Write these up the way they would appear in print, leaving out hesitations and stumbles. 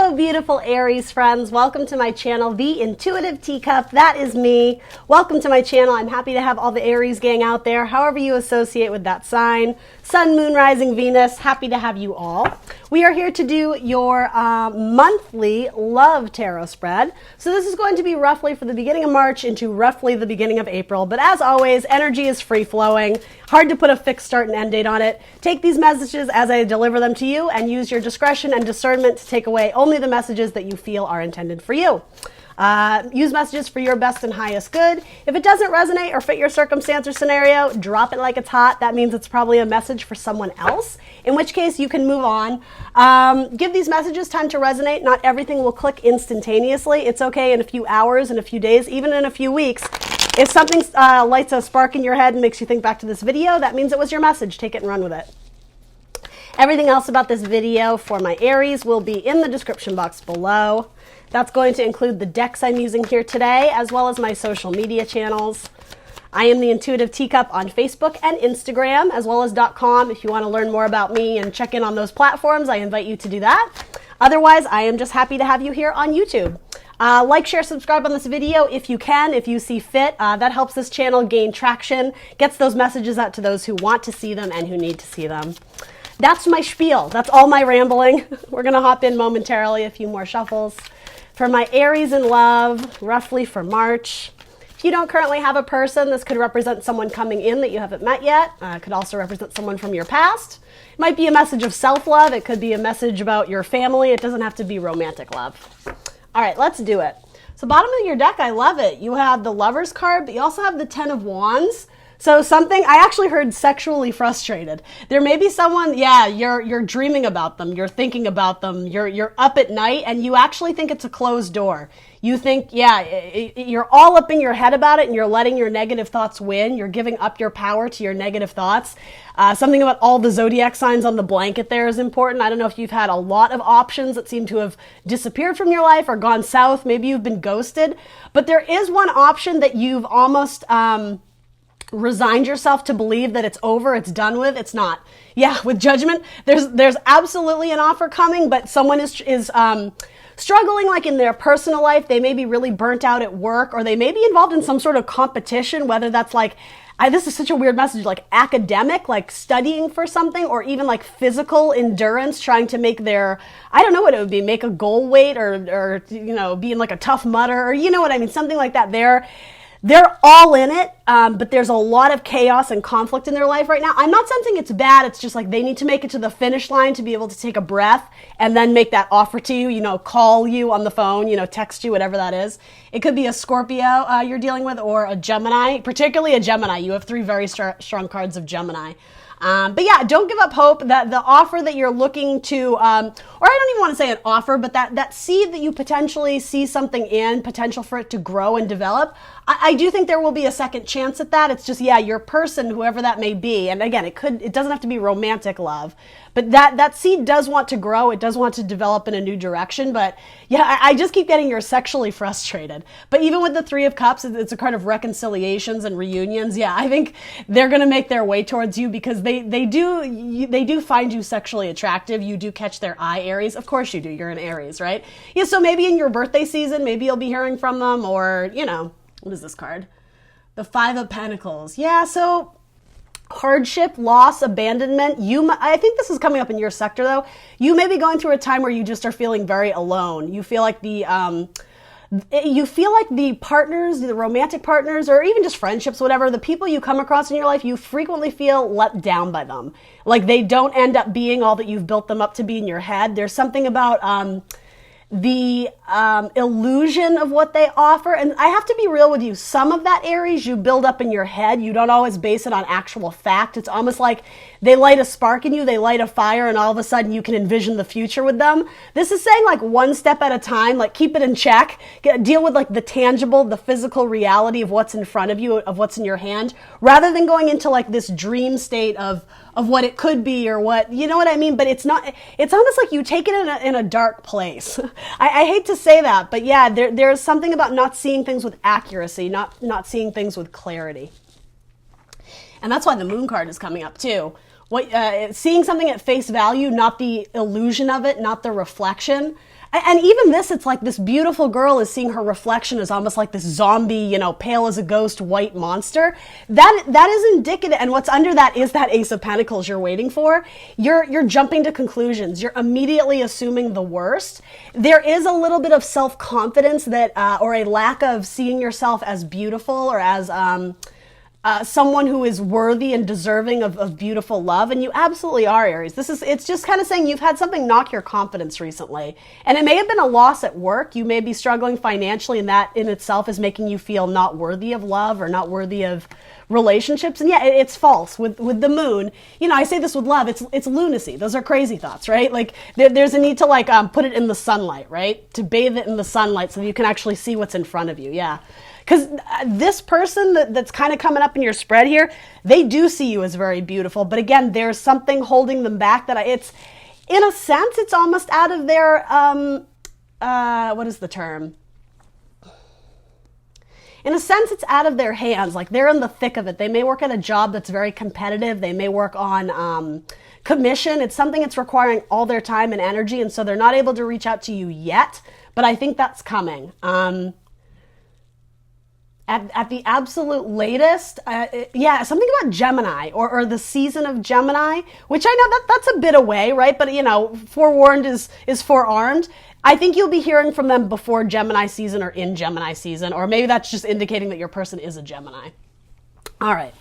Hello, beautiful Aries friends. Welcome to my channel, The Intuitive Teacup. That is me. Welcome to my channel. I'm happy to have all the Aries gang out there, however you associate with that sign. Sun, Moon, Rising, Venus. Happy to have you all. We are here to do your monthly love tarot spread. So this is going to be roughly for the beginning of March into roughly the beginning of April. But as always, energy is free-flowing. Hard to put a fixed start and end date on it. Take these messages as I deliver them to you and use your discretion and discernment to take away only the messages that you feel are intended for you. Use messages for your best and highest good. If it doesn't resonate or fit your circumstance or scenario, drop it like it's hot. That means it's probably a message for someone else, in which case you can move on. Give these messages time to resonate. Not everything will click instantaneously. It's okay in a few hours, in a few days, even in a few weeks. If something lights a spark in your head and makes you think back to this video, that means it was your message. Take it and run with it. Everything else about this video for my Aries will be in the description box below. That's going to include the decks I'm using here today, as well as my social media channels. I am the Intuitive Teacup on Facebook and Instagram, as well as .com. If you want to learn more about me and check in on those platforms, I invite you to do that. Otherwise, I am just happy to have you here on YouTube. Like, share, subscribe on this video if you can, if you see fit. That helps this channel gain traction, gets those messages out to those who want to see them and who need to see them. That's my spiel. That's all my rambling. We're going to hop in momentarily, a few more shuffles. For my Aries in love, roughly for March. If you don't currently have a person, this could represent someone coming in that you haven't met yet. It could also represent someone from your past. It might be a message of self-love. It could be a message about your family. It doesn't have to be romantic love. All right, let's do it. So bottom of your deck, I love it. You have the Lover's card, but you also have the Ten of Wands. So something, I actually heard sexually frustrated. There may be someone, yeah, you're dreaming about them, you're thinking about them, you're up at night and you actually think it's a closed door. You think, yeah, you're all up in your head about it and you're letting your negative thoughts win. You're giving up your power to your negative thoughts. Something about all the zodiac signs on the blanket there is important. I don't know if you've had a lot of options that seem to have disappeared from your life or gone south. Maybe you've been ghosted. But there is one option that you've almost resigned yourself to believe that it's over, it's done with. It's not. Yeah, with Judgment, there's absolutely an offer coming, but someone is struggling like in their personal life. They may be really burnt out at work, or they may be involved in some sort of competition, whether that's like, this is such a weird message, like academic, like studying for something, or even like physical endurance, trying to make their, I don't know what it would be, make a goal weight or you know, being like a tough mudder, or you know what I mean, something like that. They're all in it, but there's a lot of chaos and conflict in their life right now. I'm not saying it's bad. It's just like they need to make it to the finish line to be able to take a breath and then make that offer to you, you know, call you on the phone, you know, text you, whatever that is. It could be a Scorpio you're dealing with, or a Gemini, particularly a Gemini. You have three very strong cards of Gemini. But yeah, don't give up hope that the offer that you're looking to, or I don't even want to say an offer, but that seed that you potentially see something in, potential for it to grow and develop, I do think there will be a second chance at that. It's just, yeah, your person, whoever that may be. And again, it doesn't have to be romantic love, but that seed does want to grow. It does want to develop in a new direction. But yeah, I just keep getting you're sexually frustrated. But even with the Three of Cups, it's a card of reconciliations and reunions. Yeah, I think they're going to make their way towards you because they do find you sexually attractive. You do catch their eye, Aries. Of course you do. You're an Aries, right? Yeah, so maybe in your birthday season, maybe you'll be hearing from them, or, you know, what is this card? The Five of Pentacles. Yeah, so hardship, loss, abandonment. I think this is coming up in your sector though. You may be going through a time where you just are feeling very alone. You feel like the partners, the romantic partners, or even just friendships, whatever, the people you come across in your life, you frequently feel let down by them. Like they don't end up being all that you've built them up to be in your head. There's something about the illusion of what they offer. And I have to be real with you. Some of that, Aries, you build up in your head. You don't always base it on actual fact. It's almost like they light a spark in you, they light a fire, and all of a sudden you can envision the future with them. This is saying like one step at a time, like keep it in check, deal with like the tangible, the physical reality of what's in front of you, of what's in your hand, rather than going into like this dream state of what it could be or what, you know what I mean? But it's not, it's almost like you take it in a dark place. I hate to say that, but yeah, there's something about not seeing things with accuracy, not seeing things with clarity. And that's why the Moon card is coming up too. seeing something at face value, not the illusion of it, not the reflection. And even this, it's like this beautiful girl is seeing her reflection as almost like this zombie, you know, pale as a ghost, white monster. That is indicative. And what's under that is that Ace of Pentacles you're waiting for. You're jumping to conclusions. You're immediately assuming the worst. There is a little bit of self-confidence that, or a lack of seeing yourself as beautiful or as, someone who is worthy and deserving of beautiful love. And you absolutely are, Aries. It's just kind of saying you've had something knock your confidence recently. And it may have been a loss at work. You may be struggling financially, and that in itself is making you feel not worthy of love or not worthy of relationships. And yeah, it's false with the moon. You know, I say this with love. It's lunacy. Those are crazy thoughts, right? Like there's a need to like put it in the sunlight, right? To bathe it in the sunlight so that you can actually see what's in front of you. Yeah. Because this person that's kind of coming up in your spread here, they do see you as very beautiful. But again, there's something holding them back that it's, in a sense, it's almost out of their, what is the term? In a sense, it's out of their hands. Like they're in the thick of it. They may work at a job that's very competitive. They may work on commission. It's something that's requiring all their time and energy. And so they're not able to reach out to you yet. But I think that's coming. At the absolute latest, yeah, something about Gemini or the season of Gemini, which I know that's a bit away, right? But, you know, forewarned is forearmed. I think you'll be hearing from them before Gemini season or in Gemini season, or maybe that's just indicating that your person is a Gemini. All right.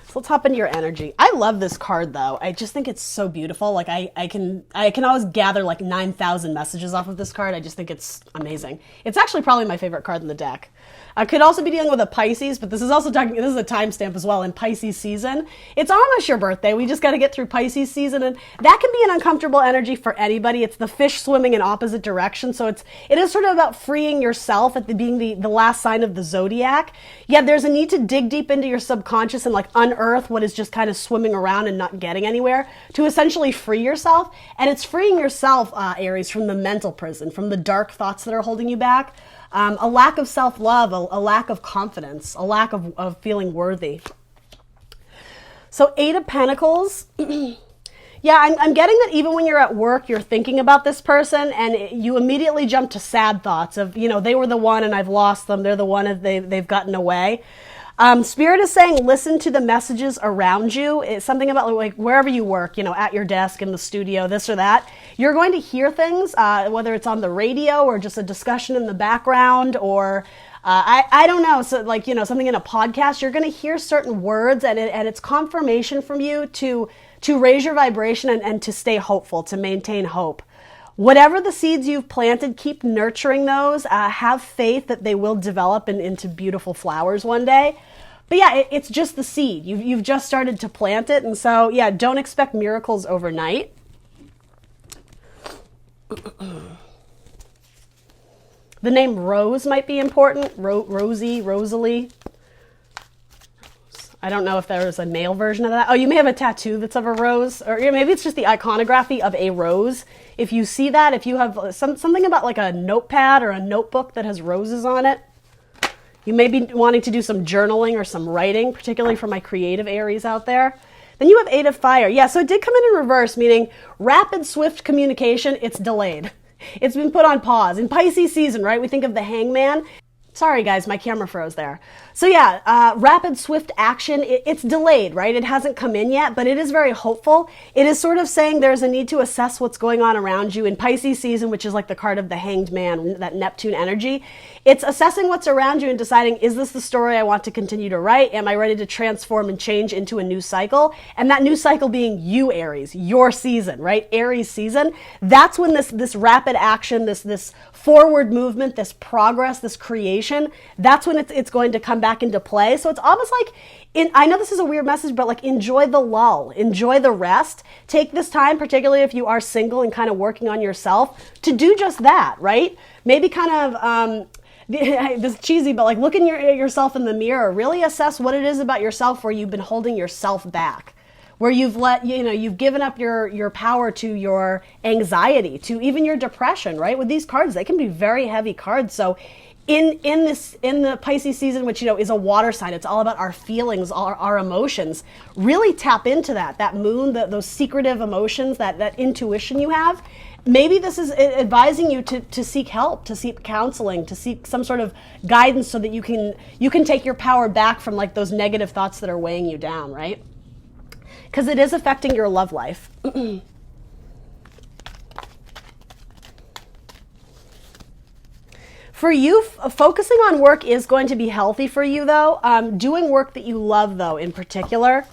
So let's hop into your energy. I love this card though. I just think it's so beautiful. Like I can always gather like 9,000 messages off of this card. I just think it's amazing. It's actually probably my favorite card in the deck. I could also be dealing with a Pisces, but this is also this is a timestamp as well in Pisces season. It's almost your birthday. We just got to get through Pisces season, and that can be an uncomfortable energy for anybody. It's the fish swimming in opposite directions. So it is sort of about freeing yourself at being the last sign of the zodiac. Yeah, there's a need to dig deep into your subconscious and like unearth what is just kind of swimming around and not getting anywhere to essentially free yourself. And it's freeing yourself, Aries, from the mental prison, from the dark thoughts that are holding you back. A lack of self-love, a lack of confidence, a lack of feeling worthy. So 8 of Pentacles. Yeah, I'm getting that even when you're at work, you're thinking about this person and you immediately jump to sad thoughts of, you know, they were the one and I've lost them. They're the one and they've gotten away. Spirit is saying, listen to the messages around you. It's something about like wherever you work, you know, at your desk, in the studio, this or that. You're going to hear things, whether it's on the radio or just a discussion in the background or I don't know. So like, you know, something in a podcast, you're going to hear certain words and it's confirmation from you to raise your vibration and to stay hopeful, to maintain hope. Whatever the seeds you've planted, keep nurturing those. Have faith that they will develop into beautiful flowers one day. But yeah, it's just the seed. You've just started to plant it. And so, yeah, don't expect miracles overnight. The name Rose might be important. Rosie, Rosalie. I don't know if there is a male version of that. Oh, you may have a tattoo that's of a rose. Or maybe it's just the iconography of a rose. If you see that, if you have something about like a notepad or a notebook that has roses on it, you may be wanting to do some journaling or some writing, particularly for my creative Aries out there. Then you have 8 of Fire. Yeah, so it did come in reverse, meaning rapid, swift communication, it's delayed. It's been put on pause. In Pisces season, right, we think of the Hangman. Sorry, guys, my camera froze there. So yeah, rapid, swift action, it's delayed, right? It hasn't come in yet, but it is very hopeful. It is sort of saying there's a need to assess what's going on around you in Pisces season, which is like the card of the Hanged Man, that Neptune energy. It's assessing what's around you and deciding, is this the story I want to continue to write? Am I ready to transform and change into a new cycle? And that new cycle being you, Aries, your season, right? Aries season. That's when this rapid action, this forward movement, this progress, this creation, that's when it's going to come back into play. So it's almost like, I know this is a weird message, but like enjoy the lull, enjoy the rest. Take this time, particularly if you are single and kind of working on yourself, to do just that, right? Maybe kind of, this is cheesy, but like look at yourself in the mirror, really assess what it is about yourself where you've been holding yourself back, where you've you've given up your power to your anxiety, to even your depression, right? With these cards, they can be very heavy cards. So in the Pisces season, which, you know, is a water sign, it's all about our feelings, our emotions. Really tap into that moon, those secretive emotions, that intuition you have. Maybe this is advising you to seek help, to seek counseling, to seek some sort of guidance so that you can take your power back from like those negative thoughts that are weighing you down, right? Because it is affecting your love life. For you, focusing on work is going to be healthy for you, though. Doing work that you love, though, in particular.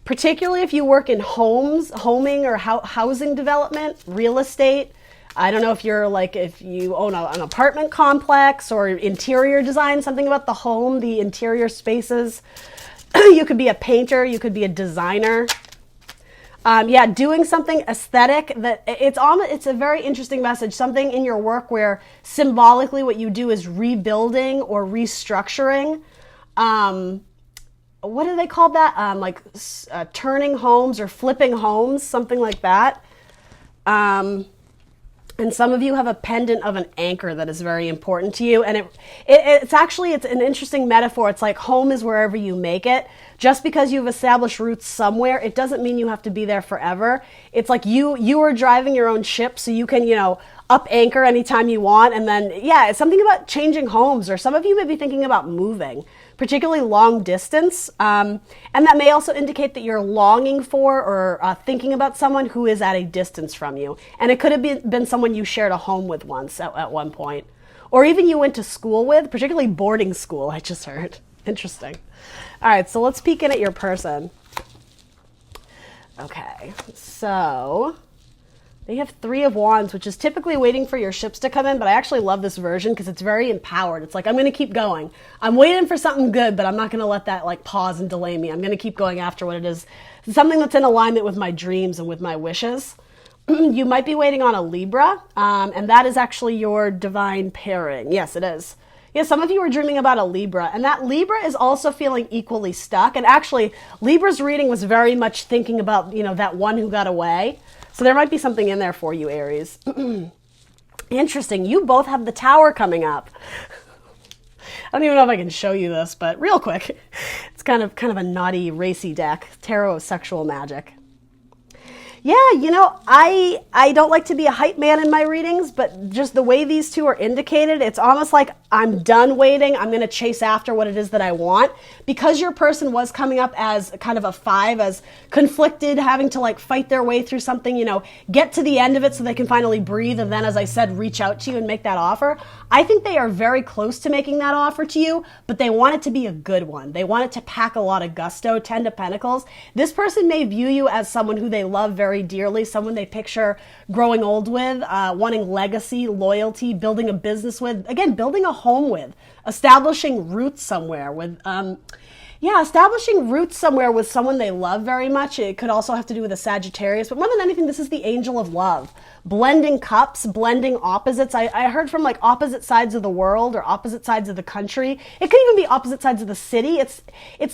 Particularly if you work in homing or housing development, real estate. I don't know if you own an apartment complex or interior design, something about the home, the interior spaces. You could be a painter, you could be a designer. Doing something aesthetic that it's a very interesting message, something in your work where symbolically what you do is rebuilding or restructuring. What do they call that? Turning homes or flipping homes, something like that. And some of you have a pendant of an anchor that is very important to you. And it's an interesting metaphor. It's like home is wherever you make it. Just because you've established roots somewhere, it doesn't mean you have to be there forever. It's like you are driving your own ship, so you can, up anchor anytime you want. And then, it's something about changing homes, or some of you may be thinking about moving, particularly long distance. And that may also indicate that you're longing for or thinking about someone who is at a distance from you. And it could have been someone you shared a home with once at one point. Or even you went to school with, particularly boarding school, I just heard. Interesting. All right, so let's peek in at your person. Okay, so they have 3 of Wands, which is typically waiting for your ships to come in, but I actually love this version because it's very empowered. It's like, I'm going to keep going. I'm waiting for something good, but I'm not going to let that pause and delay me. I'm going to keep going after what it is. Something that's in alignment with my dreams and with my wishes. You might be waiting on a Libra, and that is actually your divine pairing. Yes, it is. Yeah, some of you are dreaming about a Libra, and that Libra is also feeling equally stuck. And actually, Libra's reading was very much thinking about, that one who got away. So there might be something in there for you, Aries. Interesting. You both have the Tower coming up. I don't even know if I can show you this, but real quick. It's kind of a naughty, racy deck. Tarot of Sexual Magic. Yeah, I don't like to be a hype man in my readings, but just the way these two are indicated, it's almost like I'm done waiting. I'm going to chase after what it is that I want. Because your person was coming up as kind of a 5, as conflicted, having to fight their way through something, get to the end of it so they can finally breathe. And then, as I said, reach out to you and make that offer. I think they are very close to making that offer to you, but they want it to be a good one. They want it to pack a lot of gusto. 10 of Pentacles. This person may view you as someone who they love very dearly, someone they picture growing old with, wanting legacy, loyalty, building a business with, again, building a home with, establishing roots somewhere with, establishing roots somewhere with someone they love very much. It could also have to do with a Sagittarius, but more than anything, this is the Angel of Love. Blending cups, blending opposites. I heard from opposite sides of the world or opposite sides of the country. It could even be opposite sides of the city. It's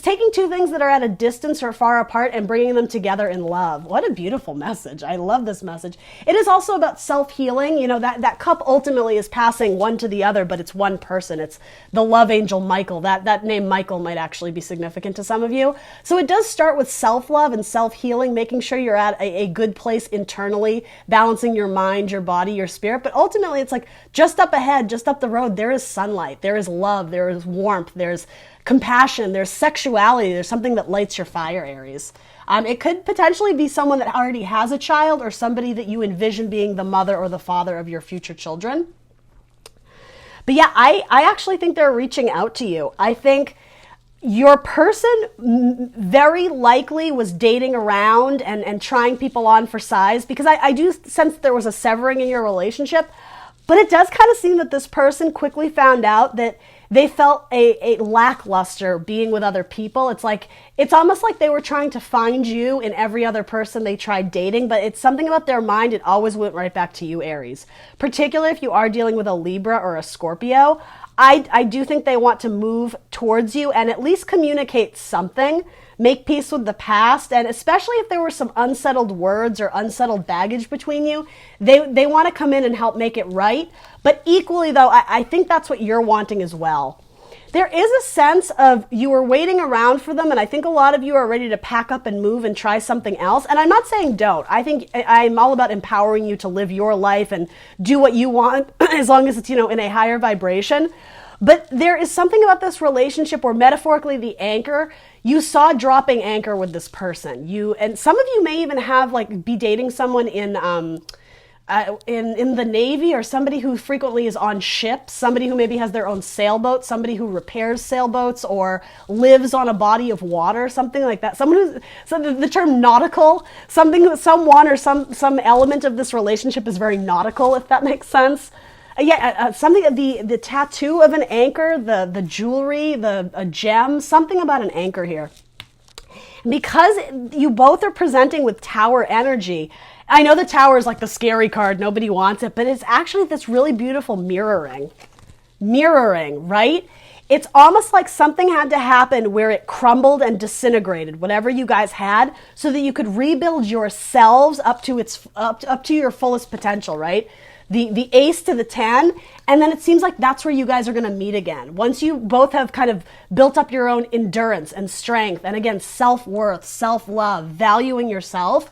taking 2 things that are at a distance or far apart and bringing them together in love. What a beautiful message. I love this message. It is also about self-healing. That cup ultimately is passing one to the other, but it's one person. It's the love angel Michael. That name Michael might actually be significant to some of you. So it does start with self-love and self-healing, making sure you're at a good place internally, balancing your mind, your body, your spirit. But ultimately, it's just up ahead, just up the road, there is sunlight, there is love, there is warmth, there's compassion, there's sexuality, there's something that lights your fire, Aries. It could potentially be someone that already has a child or somebody that you envision being the mother or the father of your future children. But yeah, I actually think they're reaching out to you. I think your person very likely was dating around and trying people on for size, because I do sense there was a severing in your relationship, but it does kind of seem that this person quickly found out that they felt a lackluster being with other people. It's almost like they were trying to find you in every other person they tried dating, but it's something about their mind. It always went right back to you, Aries. Particularly if you are dealing with a Libra or a Scorpio, I do think they want to move towards you and at least communicate something. make peace with the past, and especially if there were some unsettled words or unsettled baggage between you, they want to come in and help make it right. But equally though, I think that's what you're wanting as well. There is a sense of you were waiting around for them, and I think a lot of you are ready to pack up and move and try something else. And I'm not saying don't. I think I'm all about empowering you to live your life and do what you want as long as it's, you know, in a higher vibration. But there is something about this relationship where metaphorically the anchor, you saw dropping anchor with this person. And some of you may even have be dating someone in the Navy, or somebody who frequently is on ships, somebody who maybe has their own sailboat, somebody who repairs sailboats or lives on a body of water, something like that. Someone the term nautical, someone or some element of this relationship is very nautical, if that makes sense. Something, the tattoo of an anchor, the jewelry, a gem, something about an anchor here. Because you both are presenting with Tower energy, I know the Tower is like the scary card, nobody wants it, but it's actually this really beautiful mirroring, right? It's almost like something had to happen where it crumbled and disintegrated, whatever you guys had, so that you could rebuild yourselves up to your fullest potential, right? The ace to the 10, and then it seems like that's where you guys are going to meet again. Once you both have kind of built up your own endurance and strength, and again, self-worth, self-love, valuing yourself,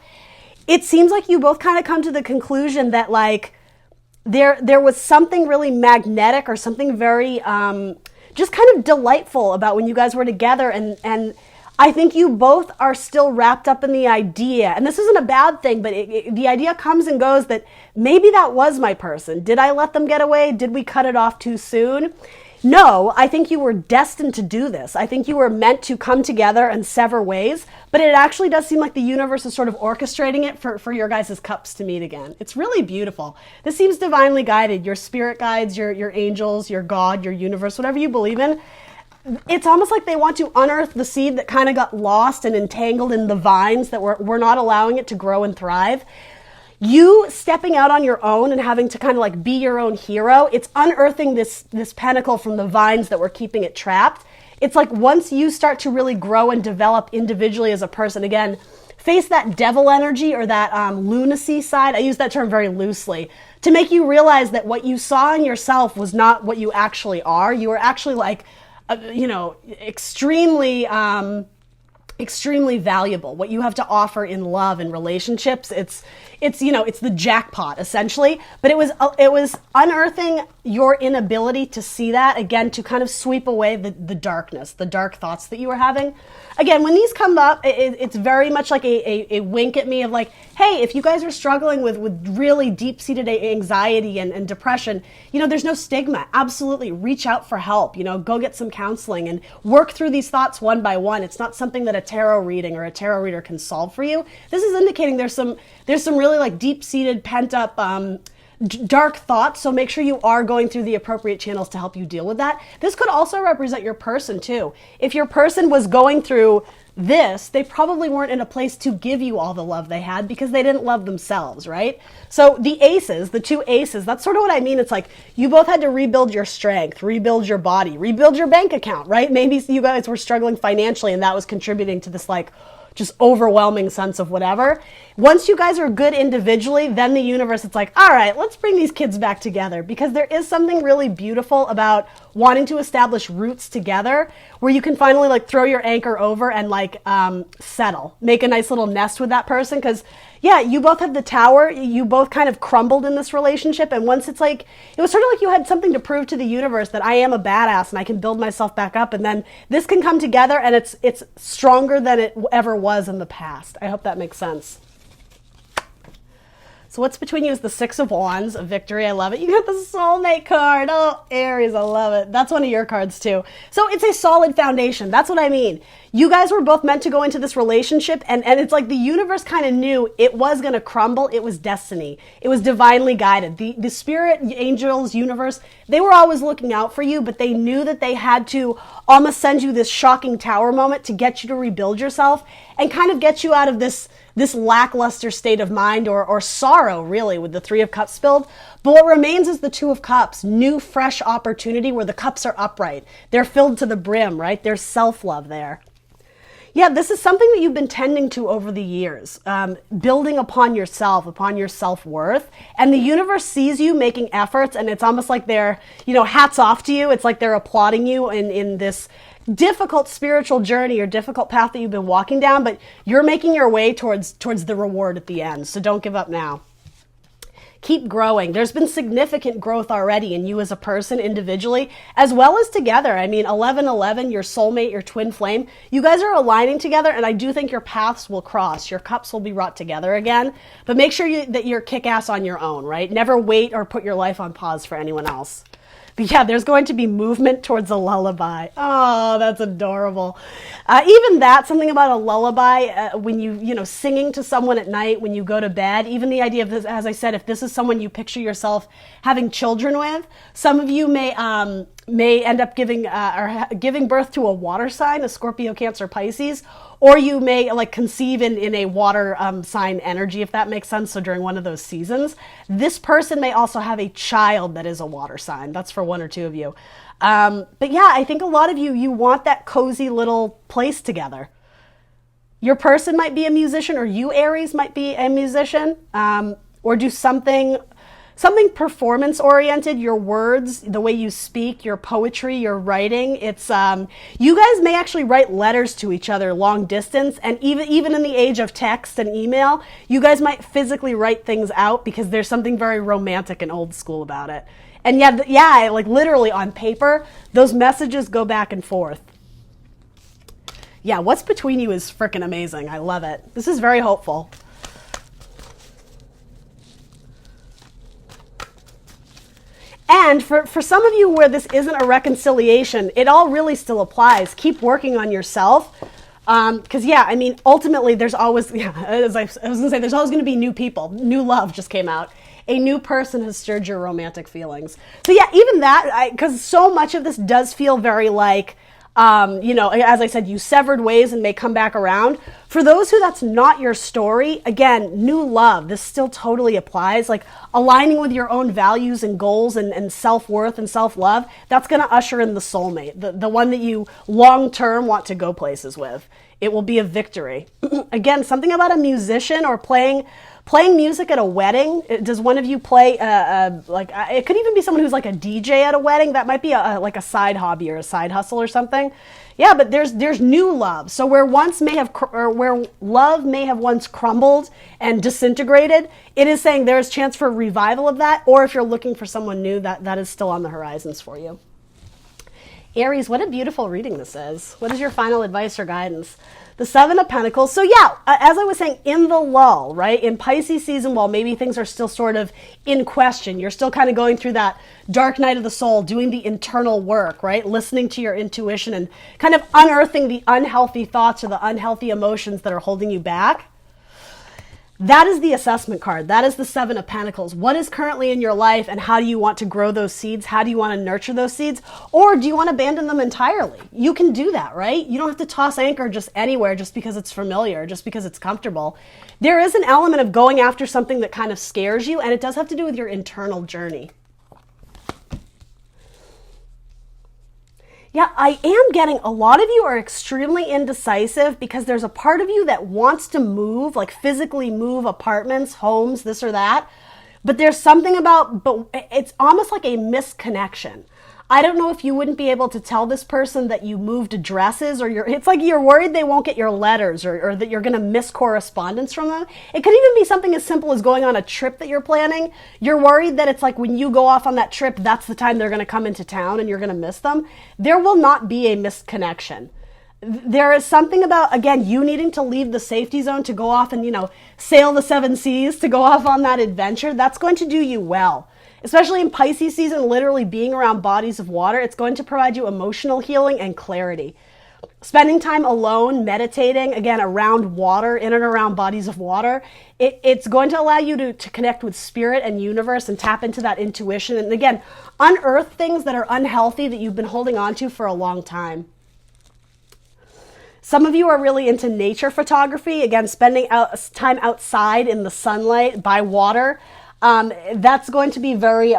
it seems like you both kind of come to the conclusion that there was something really magnetic or something very just kind of delightful about when you guys were together, and I think you both are still wrapped up in the idea, and this isn't a bad thing, but the idea comes and goes that maybe that was my person. Did I let them get away? Did we cut it off too soon? No, I think you were destined to do this. I think you were meant to come together and sever ways, but it actually does seem like the universe is sort of orchestrating it for your guys' cups to meet again. It's really beautiful. This seems divinely guided. Your spirit guides, your angels, your God, your universe, whatever you believe in. It's almost like they want to unearth the seed that kind of got lost and entangled in the vines that were not allowing it to grow and thrive. You stepping out on your own and having to kind of be your own hero, it's unearthing this pentacle from the vines that were keeping it trapped. It's like once you start to really grow and develop individually as a person, again, face that devil energy or that lunacy side. I use that term very loosely to make you realize that what you saw in yourself was not what you actually are. You were actually extremely valuable. What you have to offer in love and relationships, it's the jackpot essentially. But it was unearthing your inability to see that, again, to kind of sweep away the darkness, the dark thoughts that you were having. Again, when these come up, it's very much like a wink at me of hey, if you guys are struggling with really deep-seated anxiety and depression, there's no stigma. Absolutely, reach out for help. Go get some counseling and work through these thoughts one by one. It's not something that a tarot reading or a tarot reader can solve for you. This is indicating there's some really deep-seated, pent-up dark thoughts, so make sure you are going through the appropriate channels to help you deal with that. This could also represent your person too. If your person was going through this, they probably weren't in a place to give you all the love they had because they didn't love themselves, right? So the aces, the two aces, that's sort of what I mean. It's like you both had to rebuild your strength, rebuild your body, rebuild your bank account, right? Maybe you guys were struggling financially and that was contributing to this just overwhelming sense of whatever. Once you guys are good individually, then the universe, it's like, all right, let's bring these kids back together, because there is something really beautiful about wanting to establish roots together where you can finally throw your anchor over and settle, make a nice little nest with that person. Because yeah, you both have the Tower, you both kind of crumbled in this relationship, and once it was sort of like you had something to prove to the universe that I am a badass and I can build myself back up, and then this can come together and it's stronger than it ever was in the past. I hope that makes sense. So what's between you is the Six of Wands, a victory. I love it. You got the soulmate card. Oh, Aries, I love it. That's one of your cards too. So it's a solid foundation. That's what I mean. You guys were both meant to go into this relationship, and it's like the universe kind of knew it was going to crumble. It was destiny. It was divinely guided. The spirit, angels, universe, they were always looking out for you, but they knew that they had to almost send you this shocking Tower moment to get you to rebuild yourself and kind of get you out of this lackluster state of mind or sorrow, really, with the Three of Cups spilled. But what remains is the Two of Cups, new, fresh opportunity where the cups are upright. They're filled to the brim, right? There's self-love there. Yeah, this is something that you've been tending to over the years, building upon yourself, upon your self-worth. And the universe sees you making efforts, and it's almost like they're, hats off to you. It's like they're applauding you in this difficult spiritual journey or difficult path that you've been walking down, but you're making your way towards the reward at the end. So don't give up now. Keep growing. There's been significant growth already in you as a person individually, as well as together. I mean, 1111, your soulmate, your twin flame, you guys are aligning together, and I do think your paths will cross. Your cups will be brought together again, but make sure that you're kick-ass on your own, right? Never wait or put your life on pause for anyone else. But yeah, there's going to be movement towards a lullaby. Oh, that's adorable. Even that, something about a lullaby, when singing to someone at night, when you go to bed, even the idea of this, as I said, if this is someone you picture yourself having children with, some of you may end up giving birth to a water sign, a Scorpio, Cancer, Pisces, or you may conceive in a water sign energy, if that makes sense. So during one of those seasons, this person may also have a child that is a water sign. That's for one or two of you. But yeah, I think a lot of you want that cozy little place together. Your person might be a musician, or you, Aries, might be a musician, or do something performance oriented. Your words, the way you speak, your poetry, your writing, it's you guys may actually write letters to each other long distance, and even in the age of text and email, you guys might physically write things out because there's something very romantic and old school about it. And yeah, literally on paper, those messages go back and forth. Yeah, what's between you is freaking amazing. I love it. This is very hopeful. And for some of you where this isn't a reconciliation, it all really still applies. Keep working on yourself. Because, yeah, I mean, ultimately, there's always, as I was going to say, there's always going to be new people. New love just came out. A new person has stirred your romantic feelings. So, yeah, even that, because so much of this does feel very like, as I said, you severed ways and may come back around. For those who that's not your story, again, new love, this still totally applies. Like aligning with your own values and goals and self-worth and self-love, that's going to usher in the soulmate, the one that you long-term want to go places with. It will be a victory. Again, something about a musician or playing music at a wedding. Does one of you play, it could even be someone who's like a DJ at a wedding. That might be a side hobby or a side hustle or something. Yeah, but there's new love. So where love may have once crumbled and disintegrated, it is saying there's chance for a revival of that. Or if you're looking for someone new, that is still on the horizons for you. Aries, what a beautiful reading this is. What is your final advice or guidance? The Seven of Pentacles. So yeah, as I was saying, in the lull, right? In Pisces season, while maybe things are still sort of in question, you're still kind of going through that dark night of the soul, doing the internal work, right? Listening to your intuition and kind of unearthing the unhealthy thoughts or the unhealthy emotions that are holding you back. That is the assessment card. That is the Seven of Pentacles. What is currently in your life and how do you want to grow those seeds? How do you want to nurture those seeds? Or do you want to abandon them entirely? You can do that, right? You don't have to toss anchor just anywhere just because it's familiar, just because it's comfortable. There is an element of going after something that kind of scares you, and it does have to do with your internal journey. Yeah, I am getting a lot of you are extremely indecisive because there's a part of you that wants to move, like physically move apartments, homes, this or that. But there's something but it's almost like a misconnection. I don't know if you wouldn't be able to tell this person that you moved addresses, or it's like you're worried they won't get your letters, or that you're going to miss correspondence from them. It could even be something as simple as going on a trip that you're planning. You're worried that it's like when you go off on that trip, that's the time they're going to come into town and you're going to miss them. There will not be a misconnection. There is something about, again, you needing to leave the safety zone to go off and, sail the seven seas, to go off on that adventure. That's going to do you well. Especially in Pisces season, literally being around bodies of water, it's going to provide you emotional healing and clarity. Spending time alone, meditating, again, around water, in and around bodies of water, it's going to allow you to connect with spirit and universe and tap into that intuition. And again, unearth things that are unhealthy that you've been holding on to for a long time. Some of you are really into nature photography. Again, spending time outside in the sunlight by water. That's going to be very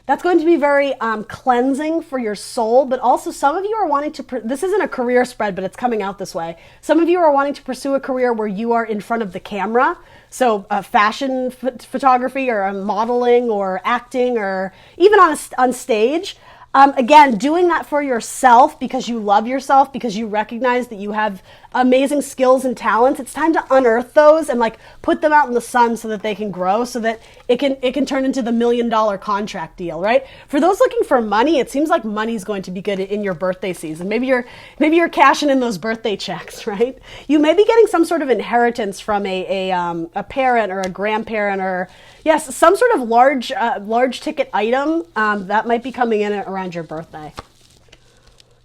That's going to be very cleansing for your soul, but also some of you are wanting to, this isn't a career spread, but it's coming out this way. Some of you are wanting to pursue a career where you are in front of the camera. So fashion photography or modeling or acting or even on stage. Again, doing that for yourself because you love yourself, because you recognize that you have amazing skills and talents. It's time to unearth those and like put them out in the sun so that they can grow, so that it can turn into the $1 million contract deal, right? For those looking for money, it seems like money's going to be good in your birthday season. Maybe you're cashing in those birthday checks, right? You may be getting some sort of inheritance from a parent or a grandparent, or yes, some sort of large ticket item that might be coming in around your birthday.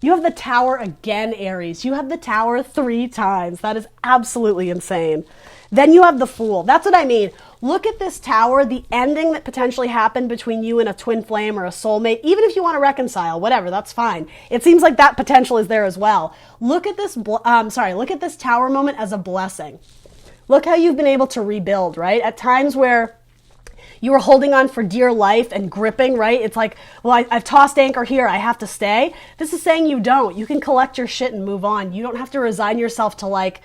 You have the Tower again, Aries. You have the Tower 3 times. That is absolutely insane. Then you have the Fool. That's what I mean. Look at this Tower, the ending that potentially happened between you and a twin flame or a soulmate. Even if you want to reconcile, whatever, that's fine. It seems like that potential is there as well. Look at this, look at this Tower moment as a blessing. Look how you've been able to rebuild, right? At times where you were holding on for dear life and gripping, right? It's like, well, I've tossed anchor here. I have to stay. This is saying you don't. You can collect your shit and move on. You don't have to resign yourself to like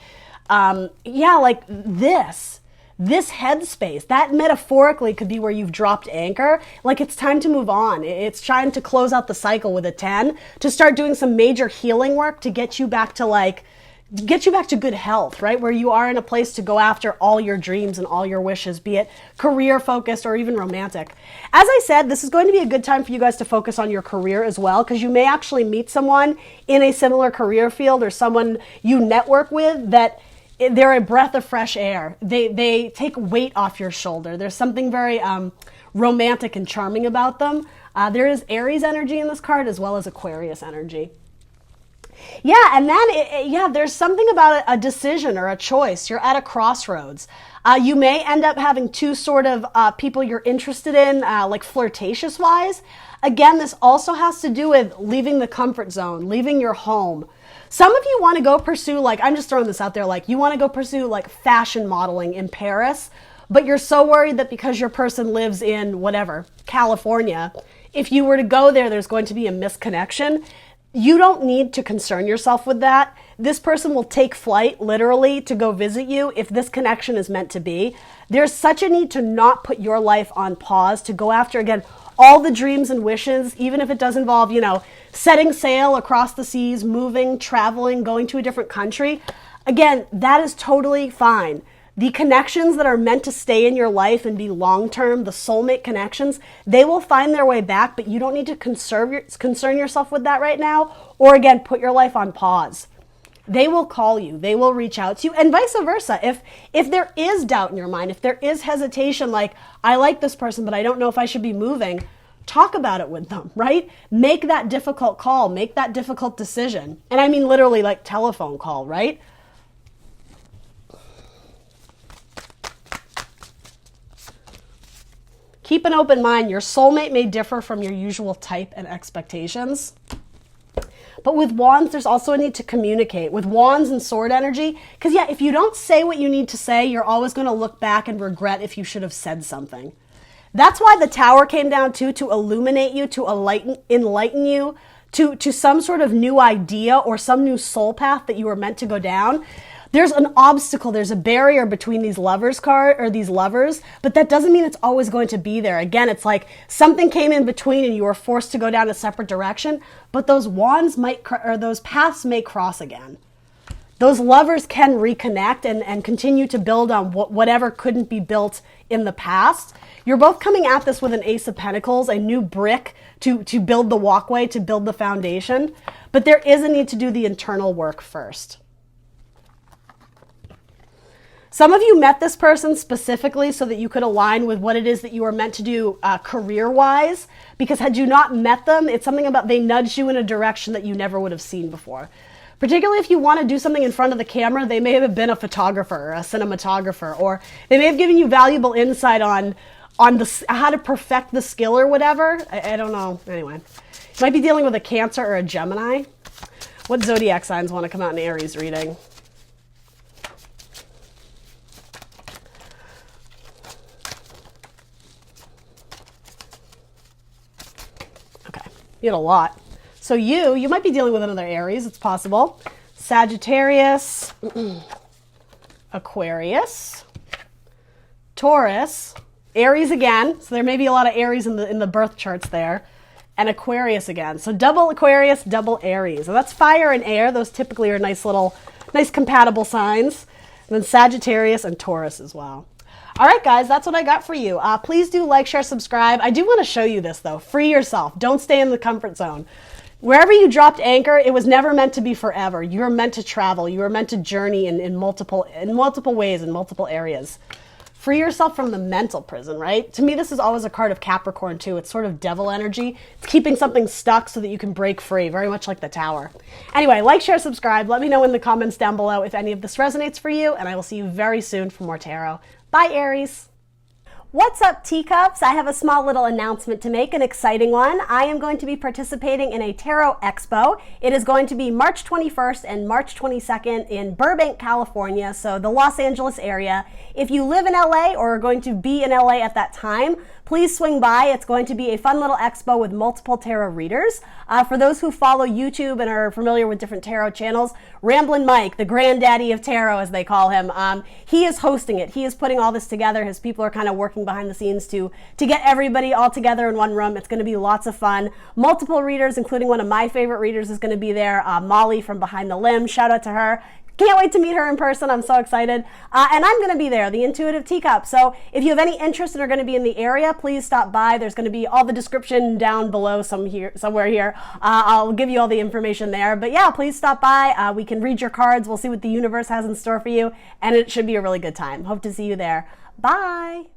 this headspace. That metaphorically could be where you've dropped anchor. Like it's time to move on. It's time to close out the cycle with a 10, to start doing some major healing work to get you back to good health, right? Where you are in a place to go after all your dreams and all your wishes, be it career focused or even romantic. As I said, this is going to be a good time for you guys to focus on your career as well, because you may actually meet someone in a similar career field or someone you network with that they're a breath of fresh air. They take weight off your shoulder. There's something very romantic and charming about them. There is Aries energy in this card as well as Aquarius energy. Yeah, and then, there's something about a decision or a choice. You're at a crossroads. You may end up having two sort of people you're interested in, like flirtatious-wise. Again, this also has to do with leaving the comfort zone, leaving your home. Some of you want to go pursue, like, I'm just throwing this out there, like, you want to go pursue, like, fashion modeling in Paris, but you're so worried that because your person lives in, whatever, California, if you were to go there, there's going to be a misconnection. You don't need to concern yourself with that. This person will take flight, literally, to go visit you if this connection is meant to be. There's such a need to not put your life on pause, to go after, again, all the dreams and wishes, even if it does involve, setting sail across the seas, moving, traveling, going to a different country. Again, that is totally fine. The connections that are meant to stay in your life and be long-term, the soulmate connections, they will find their way back, but you don't need to concern yourself with that right now, or again, put your life on pause. They will call you, they will reach out to you, and vice versa. If there is doubt in your mind, if there is hesitation, like, I like this person, but I don't know if I should be moving, talk about it with them, right? Make that difficult call, make that difficult decision. And I mean literally like telephone call, right? Keep an open mind. Your soulmate may differ from your usual type and expectations. But with wands, there's also a need to communicate. With wands and sword energy, because if you don't say what you need to say, you're always going to look back and regret if you should have said something. That's why the Tower came down too, to illuminate you, to enlighten you, to some sort of new idea or some new soul path that you were meant to go down. There's an obstacle, there's a barrier between these lovers, but that doesn't mean it's always going to be there. Again, it's like something came in between and you were forced to go down a separate direction, but those those paths may cross again. Those lovers can reconnect and continue to build on whatever couldn't be built in the past. You're both coming at this with an Ace of Pentacles, a new brick to build the walkway, to build the foundation, but there is a need to do the internal work first. Some of you met this person specifically so that you could align with what it is that you were meant to do career-wise, because had you not met them, it's something about they nudged you in a direction that you never would have seen before. Particularly if you want to do something in front of the camera, they may have been a photographer or a cinematographer, or they may have given you valuable insight on how to perfect the skill or whatever. I don't know. Anyway, you might be dealing with a Cancer or a Gemini. What zodiac signs want to come out in Aries reading? You had a lot. So you might be dealing with another Aries. It's possible. Sagittarius, Aquarius, Taurus, Aries again. So there may be a lot of Aries in the birth charts there. And Aquarius again. So double Aquarius, double Aries. So that's fire and air. Those typically are nice compatible signs. And then Sagittarius and Taurus as well. All right, guys, that's what I got for you. Please do like, share, subscribe. I do want to show you this, though. Free yourself. Don't stay in the comfort zone. Wherever you dropped anchor, it was never meant to be forever. You were meant to travel. You were meant to journey in multiple ways, in multiple areas. Free yourself from the mental prison, right? To me, this is always a card of Capricorn, too. It's sort of devil energy. It's keeping something stuck so that you can break free, very much like the Tower. Anyway, like, share, subscribe. Let me know in the comments down below if any of this resonates for you, and I will see you very soon for more tarot. Bye, Aries. What's up, teacups? I have a small little announcement to make, an exciting one. I am going to be participating in a tarot expo. It is going to be March 21st and March 22nd in Burbank, California, so the Los Angeles area. If you live in LA or are going to be in LA at that time, please swing by. It's going to be a fun little expo with multiple tarot readers. For those who follow YouTube and are familiar with different tarot channels, Ramblin Mike, the granddaddy of tarot as they call him, he is hosting it. He is putting all this together. His people are kind of working behind the scenes to get everybody all together in one room. It's going to be lots of fun. Multiple readers, including one of my favorite readers, is going to be there, Molly from Behind the Limb. Shout out to her. Can't wait to meet her in person. I'm so excited. And I'm going to be there, the Intuitive Teacup. So if you have any interest and are going to be in the area, please stop by. There's going to be all the description down below somewhere here. I'll give you all the information there. But yeah, please stop by. We can read your cards. We'll see what the universe has in store for you. And it should be a really good time. Hope to see you there. Bye.